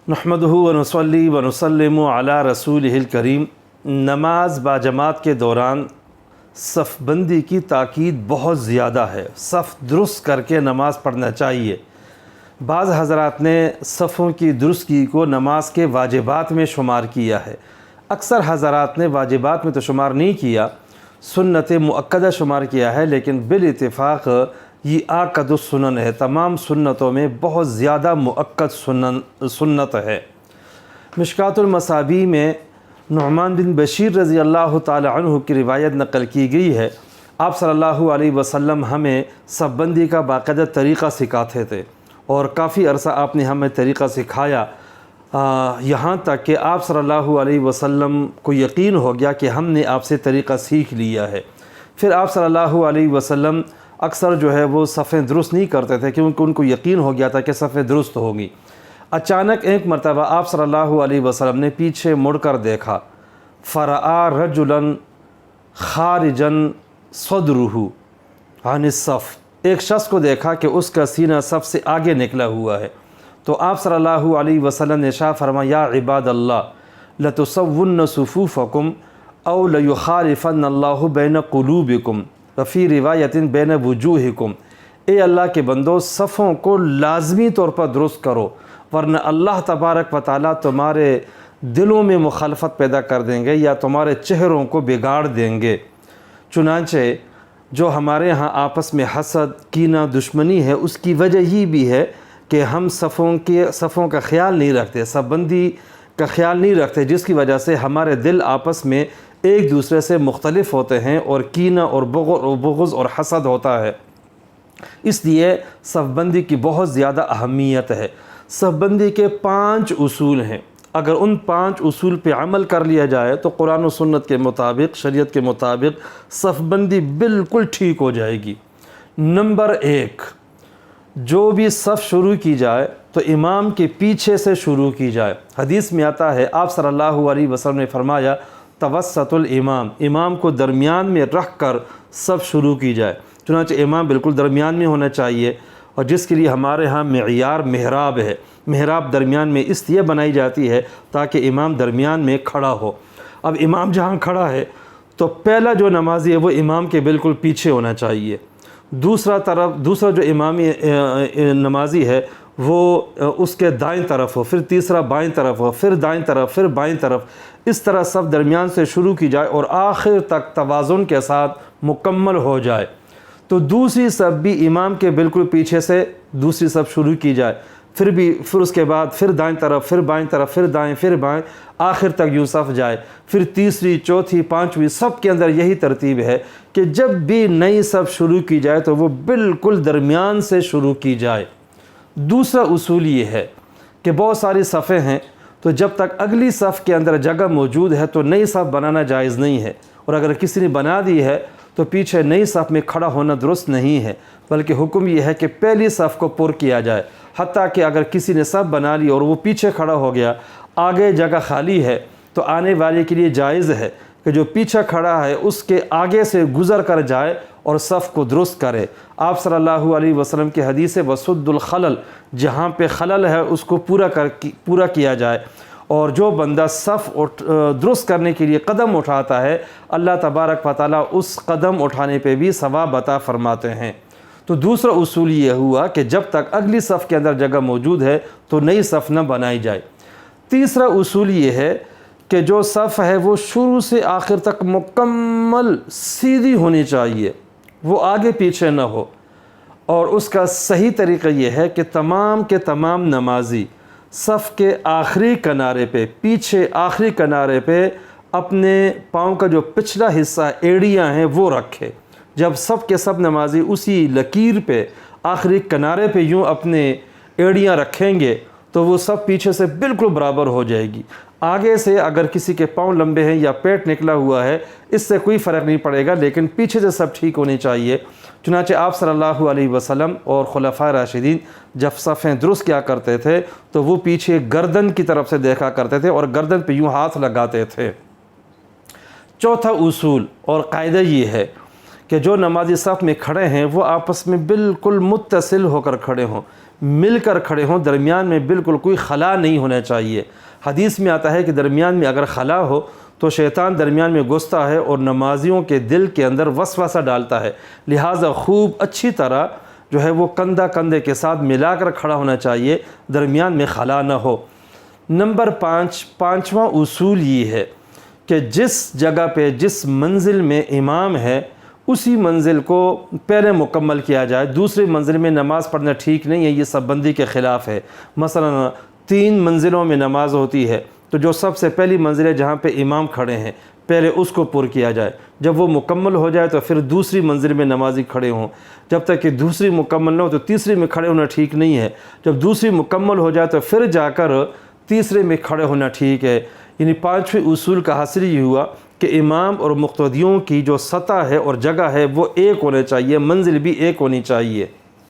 نحمدہ ونصلی ونسلم علی رسولہ الکریم۔ نماز باجماعت کے دوران صف بندی کی تاکید بہت زیادہ ہے۔ صف درست کر کے نماز پڑھنا چاہیے۔ بعض حضرات نے صفوں کی درستگی کو نماز کے واجبات میں شمار کیا ہے۔ اکثر حضرات نے واجبات میں تو شمار نہیں کیا، سنت مؤکدہ شمار کیا ہے، لیکن بالاتفاق یہ آکد السنن ہے۔ تمام سنتوں میں بہت زیادہ مؤکد سنت ہے۔ مشکوٰۃ المصابیح میں نعمان بن بشیر رضی اللہ تعالی عنہ کی روایت نقل کی گئی ہے۔ آپ صلی اللہ علیہ وسلم ہمیں صف بندی کا باقاعدہ طریقہ سکھاتے تھے، اور کافی عرصہ آپ نے ہمیں طریقہ سکھایا، یہاں تک کہ آپ صلی اللہ علیہ وسلم کو یقین ہو گیا کہ ہم نے آپ سے طریقہ سیکھ لیا ہے۔ پھر آپ صلی اللہ علیہ وسلم اکثر جو ہے وہ صفیں درست نہیں کرتے تھے، کیونکہ ان کو یقین ہو گیا تھا کہ صفیں درست ہوگی۔ اچانک ایک مرتبہ آپ صلی اللہ علیہ وسلم نے پیچھے مڑ کر دیکھا، فرآ رجلا خارجا صدرہ عن الصف، ایک شخص کو دیکھا کہ اس کا سینہ صف سے آگے نکلا ہوا ہے۔ تو آپ صلی اللہ علیہ وسلم نے ارشاد فرمایا، یا عباد اللہ لتصون صفوفکم او لیخالفن اللہ بین قلوبکم وفی روایت بین وجوہکم، اے اللہ کے بندو صفوں کو لازمی طور پر درست کرو، ورنہ اللہ تبارک و تعالیٰ تمہارے دلوں میں مخالفت پیدا کر دیں گے یا تمہارے چہروں کو بگاڑ دیں گے۔ چنانچہ جو ہمارے ہاں آپس میں حسد، کینہ، دشمنی ہے، اس کی وجہ یہ بھی ہے کہ ہم صفوں کا خیال نہیں رکھتے، صف بندی کا خیال نہیں رکھتے، جس کی وجہ سے ہمارے دل آپس میں ایک دوسرے سے مختلف ہوتے ہیں اور کینہ اور بغض اور حسد ہوتا ہے۔ اس لیے صف بندی کی بہت زیادہ اہمیت ہے۔ صف بندی کے 5 اصول ہیں، اگر ان 5 اصول پہ عمل کر لیا جائے تو قرآن و سنت کے مطابق، شریعت کے مطابق صف بندی بالکل ٹھیک ہو جائے گی۔ نمبر 1، جو بھی صف شروع کی جائے تو امام کے پیچھے سے شروع کی جائے۔ حدیث میں آتا ہے، آپ صلی اللہ علیہ وسلم نے فرمایا، توسط الامام، امام کو درمیان میں رکھ کر صف شروع کی جائے۔ چنانچہ امام بالکل درمیان میں ہونا چاہیے، اور جس کے لیے ہمارے ہاں معیار محراب ہے۔ محراب درمیان میں اس لیے بنائی جاتی ہے تاکہ امام درمیان میں کھڑا ہو۔ اب امام جہاں کھڑا ہے تو پہلا جو نمازی ہے وہ امام کے بالکل پیچھے ہونا چاہیے۔ دوسرا جو امامی نمازی ہے وہ اس کے دائیں طرف ہو، پھر تیسرا بائیں طرف ہو، پھر دائیں طرف، پھر بائیں طرف، اس طرح صف درمیان سے شروع کی جائے اور آخر تک توازن کے ساتھ مکمل ہو جائے۔ تو دوسری صف بھی امام کے بالکل پیچھے سے دوسری صف شروع کی جائے، پھر اس کے بعد پھر دائیں طرف، پھر بائیں طرف، پھر دائیں، پھر بائیں، آخر تک یوں صف جائے۔ پھر تیسری، چوتھی، پانچویں، سب کے اندر یہی ترتیب ہے کہ جب بھی نئی صف شروع کی جائے تو وہ بالکل درمیان سے شروع کی جائے۔ دوسرا اصول یہ ہے کہ بہت ساری صفیں ہیں، تو جب تک اگلی صف کے اندر جگہ موجود ہے تو نئی صف بنانا جائز نہیں ہے، اور اگر کسی نے بنا دی ہے تو پیچھے نئی صف میں کھڑا ہونا درست نہیں ہے، بلکہ حکم یہ ہے کہ پہلی صف کو پر کیا جائے۔ حتیٰ کہ اگر کسی نے صف بنا لی اور وہ پیچھے کھڑا ہو گیا، آگے جگہ خالی ہے، تو آنے والے کے لیے جائز ہے کہ جو پیچھے کھڑا ہے اس کے آگے سے گزر کر جائے اور صف کو درست کرے۔ آپ صلی اللہ علیہ وسلم کی حدیث ہے، وَسُدُّ الْخَلَلْ، جہاں پہ خلل ہے اس کو پورا کیا جائے۔ اور جو بندہ صف درست کرنے کے لیے قدم اٹھاتا ہے، اللہ تبارک و تعالیٰ اس قدم اٹھانے پہ بھی ثواب عطا فرماتے ہیں۔ تو دوسرا اصول یہ ہوا کہ جب تک اگلی صف کے اندر جگہ موجود ہے تو نئی صف نہ بنائی جائے۔ تیسرا اصول یہ ہے کہ جو صف ہے وہ شروع سے آخر تک مکمل سیدھی ہونی چاہیے، وہ آگے پیچھے نہ ہو۔ اور اس کا صحیح طریقہ یہ ہے کہ تمام کے تمام نمازی صف کے آخری کنارے پہ، پیچھے آخری کنارے پہ اپنے پاؤں کا جو پچھلا حصہ ایڑیاں ہیں وہ رکھے۔ جب سب کے سب نمازی اسی لکیر پہ آخری کنارے پہ یوں اپنے ایڑیاں رکھیں گے تو وہ سب پیچھے سے بالکل برابر ہو جائے گی۔ آگے سے اگر کسی کے پاؤں لمبے ہیں یا پیٹ نکلا ہوا ہے، اس سے کوئی فرق نہیں پڑے گا، لیکن پیچھے سے سب ٹھیک ہونی چاہیے۔ چنانچہ آپ صلی اللہ علیہ وسلم اور خلفائے راشدین جب صفیں درست کیا کرتے تھے تو وہ پیچھے گردن کی طرف سے دیکھا کرتے تھے اور گردن پہ یوں ہاتھ لگاتے تھے۔ چوتھا اصول اور قاعدہ یہ ہے کہ جو نمازی صف میں کھڑے ہیں وہ آپس میں بالکل متصل ہو کر کھڑے ہوں، مل کر کھڑے ہوں، درمیان میں بالکل کوئی خلا نہیں ہونا چاہیے۔ حدیث میں آتا ہے کہ درمیان میں اگر خلا ہو تو شیطان درمیان میں گھستا ہے اور نمازیوں کے دل کے اندر وسوسہ ڈالتا ہے، لہٰذا خوب اچھی طرح جو ہے وہ کندھا کندھے کے ساتھ ملا کر کھڑا ہونا چاہیے، درمیان میں خلا نہ ہو۔ نمبر 5، پانچواں اصول یہ ہے کہ جس جگہ پہ جس منزل میں امام ہے اسی منزل کو پہلے مکمل کیا جائے۔ دوسری منزل میں نماز پڑھنا ٹھیک نہیں ہے، یہ صف بندی کے خلاف ہے۔ مثلا 3 منزلوں میں نماز ہوتی ہے تو جو سب سے پہلی منزل ہے جہاں پہ امام کھڑے ہیں پہلے اس کو پر کیا جائے، جب وہ مکمل ہو جائے تو پھر دوسری منزل میں نمازی کھڑے ہوں، جب تک کہ دوسری مکمل نہ ہو تو تیسری میں کھڑے ہونا ٹھیک نہیں ہے، جب دوسری مکمل ہو جائے تو پھر جا کر تیسرے میں کھڑے ہونا ٹھیک ہے۔ یعنی 5ویں اصول کا حاصل یہ ہوا کہ امام اور مقتدیوں کی جو سطح ہے اور جگہ ہے وہ ایک ہونے چاہیے، منزل بھی ایک ہونی چاہیے۔